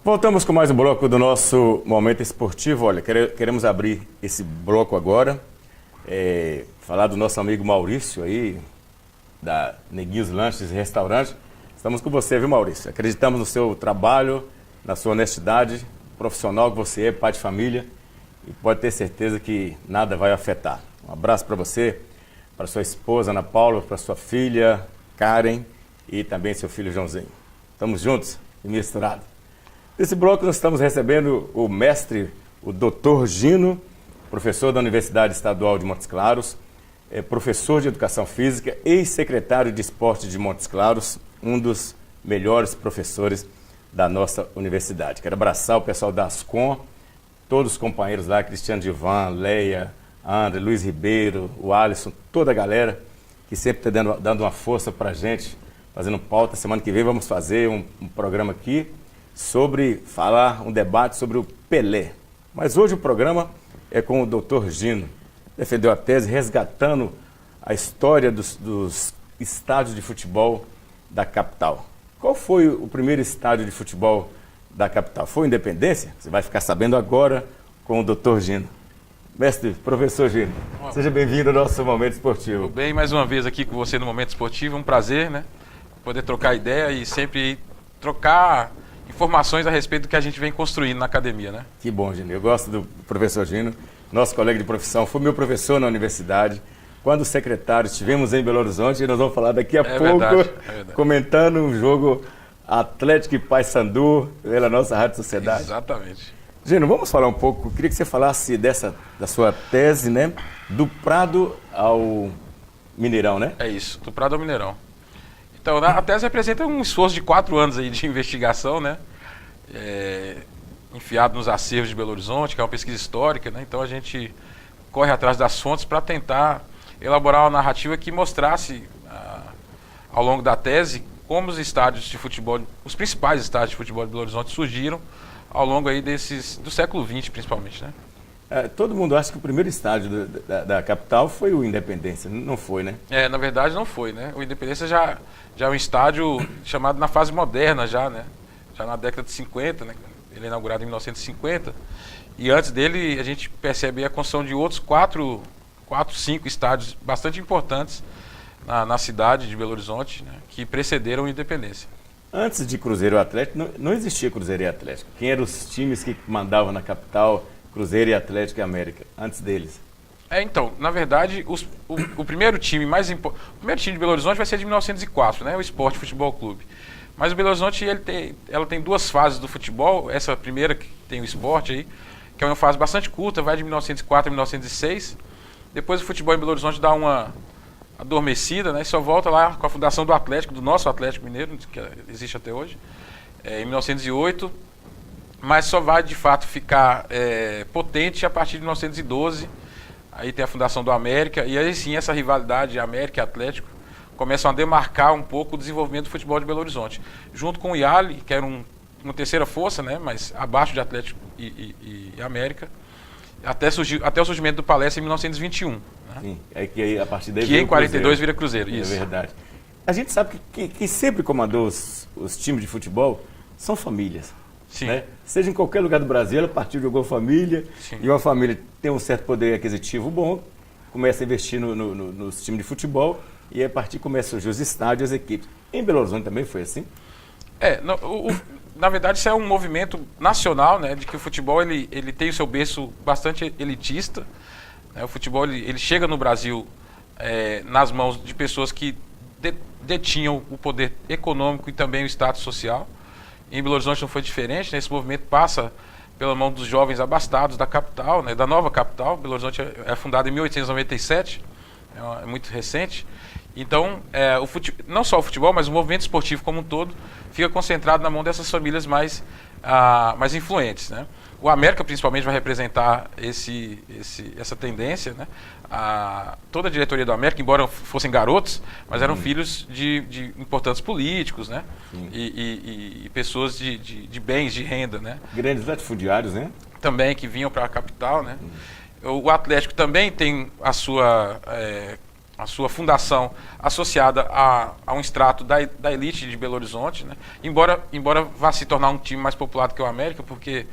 Voltamos com mais um bloco do nosso Momento Esportivo. Olha, queremos abrir esse bloco agora, falar do nosso amigo Maurício aí, da Neguinhos Lanches e Restaurante. Estamos com você, viu, Maurício? Acreditamos no seu trabalho, na sua honestidade profissional que você é, pai de família, e pode ter certeza que nada vai afetar. Um abraço para você, para sua esposa Ana Paula, para sua filha Karen e também seu filho Joãozinho. Estamos juntos e misturados. Nesse bloco nós estamos recebendo o mestre, o Dr. Gino, professor da Universidade Estadual de Montes Claros, professor de Educação Física, ex-secretário de Esporte de Montes Claros, um dos melhores professores da nossa universidade. Quero abraçar o pessoal da Ascom, todos os companheiros lá, Cristiano Divan, Leia, André, Luiz Ribeiro, o Alisson, toda a galera que sempre está dando uma força para a gente, fazendo pauta. Semana que vem vamos fazer um programa aqui um debate sobre o Pelé. Mas hoje o programa é com o Dr. Gino. Defendeu a tese resgatando a história dos estádios de futebol da capital. Qual foi o primeiro estádio de futebol da capital? Foi o Independência? Você vai ficar sabendo agora com o Dr. Gino. Mestre, professor Gino, seja bem-vindo ao nosso Momento Esportivo. Tudo bem, mais uma vez aqui com você no Momento Esportivo. Um prazer, né? Poder trocar ideia e sempre trocar informações a respeito do que a gente vem construindo na academia, né? Que bom, Gino. Eu gosto do professor Gino, nosso colega de profissão, foi meu professor na universidade. Quando secretário, estivemos em Belo Horizonte e nós vamos falar daqui a pouco, verdade. Comentando um jogo Atlético e Paysandu pela nossa Rádio Sociedade. Exatamente. Gino, vamos falar um pouco, queria que você falasse da sua tese, né? Do Prado ao Mineirão, né? É isso, do Prado ao Mineirão. Então, a tese representa um esforço de 4 anos aí de investigação, né? Enfiado nos acervos de Belo Horizonte, que é uma pesquisa histórica, né? Então a gente corre atrás das fontes para tentar elaborar uma narrativa que mostrasse, ao longo da tese, como os estádios de futebol, os principais estádios de futebol de Belo Horizonte surgiram ao longo aí do século XX, principalmente, né? Todo mundo acha que o primeiro estádio da capital foi o Independência, não foi, né? Na verdade não foi, né? O Independência já é um estádio chamado na fase moderna já, né? Já na década de 50, né? Ele é inaugurado em 1950, e antes dele a gente percebe a construção de outros 5 estádios bastante importantes na cidade de Belo Horizonte, né? Que precederam a Independência. Antes de Cruzeiro e Atlético, não existia Cruzeiro e Atlético. Quem eram os times que mandavam na capital? Cruzeiro e Atlético e América, antes deles. Então, na verdade, o primeiro time o primeiro time de Belo Horizonte vai ser de 1904, né? O Sport Futebol Clube. Mas o Belo Horizonte, ela tem 2 fases do futebol. Essa primeira, que tem o esporte aí, que é uma fase bastante curta, vai de 1904 a 1906. Depois o futebol em Belo Horizonte dá uma adormecida, né? E só volta lá com a fundação do Atlético, do nosso Atlético Mineiro, que existe até hoje, em 1908. Mas só vai, de fato, ficar potente a partir de 1912. Aí tem a fundação do América, e aí sim essa rivalidade América e Atlético começam a demarcar um pouco o desenvolvimento do futebol de Belo Horizonte. Junto com o IALI, que era uma terceira força, né, mas abaixo de Atlético e América, até o surgimento do Palestra em 1921. Né? Sim, que a partir daí que em 42 vira Cruzeiro, isso. É verdade. A gente sabe que sempre comandou os times de futebol são famílias. Sim. Né? Seja em qualquer lugar do Brasil, ela partiu de alguma família. Sim. E uma família tem um certo poder aquisitivo bom, começa a investir nos times de futebol e a partir começa a surgir os estádios e as equipes. Em Belo Horizonte também foi assim? Na verdade, isso é um movimento nacional, né, de que o futebol ele tem o seu berço bastante elitista. Né? O futebol ele chega no Brasil nas mãos de pessoas que detinham o poder econômico e também o status social. Em Belo Horizonte não foi diferente, né? Esse movimento passa pela mão dos jovens abastados da capital, né? Da nova capital. Belo Horizonte é fundado em 1897, é muito recente. Então, não só o futebol, mas o movimento esportivo como um todo fica concentrado na mão dessas famílias mais influentes, né? O América, principalmente, vai representar essa tendência, né? Toda a diretoria do América, embora fossem garotos, mas eram filhos de importantes políticos, né? E pessoas de bens, de renda, né? Grandes latifundiários, né? Também, que vinham para a capital, né? O Atlético também tem a sua a sua fundação associada a um extrato da elite de Belo Horizonte, né? Embora vá se tornar um time mais popular do que o América, porque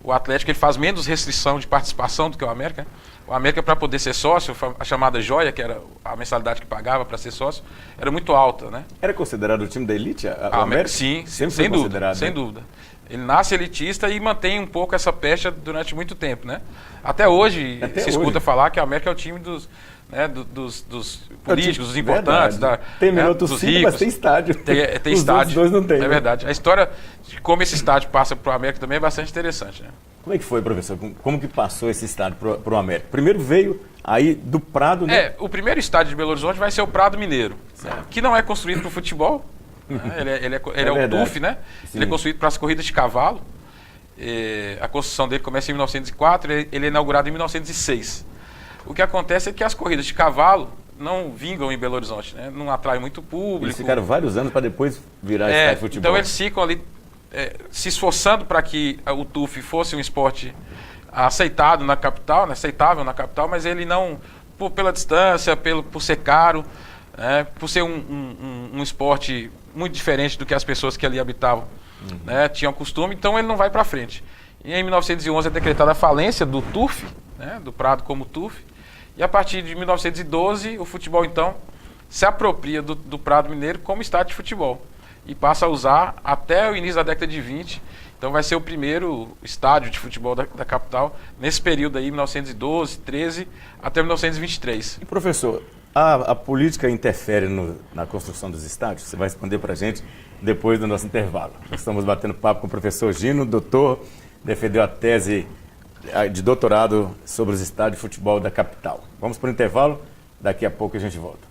o Atlético ele faz menos restrição de participação do que o América. O América, para poder ser sócio, a chamada joia, que era a mensalidade que pagava para ser sócio, era muito alta, né? Era considerado o time da elite? O América? Sim, sempre sem foi dúvida, sem né? dúvida. Ele nasce elitista e mantém um pouco essa pecha durante muito tempo, né? Até hoje se escuta falar que o América é o time dos, né, dos políticos, dos importantes, tem dos sim, ricos. mas tem estádio. Tem Os estádio. dois não tem. É verdade. A história de como esse estádio passa para o América também é bastante interessante, né? Como é que foi, professor? Como que passou esse estádio para o América? Primeiro veio aí do Prado, né? O primeiro estádio de Belo Horizonte vai ser o Prado Mineiro, né? Que não é construído para o futebol. Né? Ele é o TUF, né? Sim. Ele é construído para as corridas de cavalo. A construção dele começa em 1904, ele é inaugurado em 1906. O que acontece é que as corridas de cavalo não vingam em Belo Horizonte, né? Não atrai muito público. Eles ficaram vários anos para depois virar estádio de futebol. Então eles ficam ali se esforçando para que o TUF fosse um esporte aceitado na capital, né? Aceitável na capital, mas ele não, pela distância, por ser caro, por ser um esporte muito diferente do que as pessoas que ali habitavam né, tinham costume, então ele não vai para frente. E em 1911 é decretada a falência do TUF, né, do Prado como TUF, e a partir de 1912 o futebol então se apropria do Prado Mineiro como estádio de futebol e passa a usar até o início da década de 20. Então vai ser o primeiro estádio de futebol da capital nesse período aí, 1912, 13 até 1923. E professor, a política interfere na construção dos estádios? Você vai responder para a gente depois do nosso intervalo. Nós estamos batendo papo com o professor Gino, doutor, defendeu a tese de doutorado sobre os estádios de futebol da capital. Vamos para o intervalo, daqui a pouco a gente volta.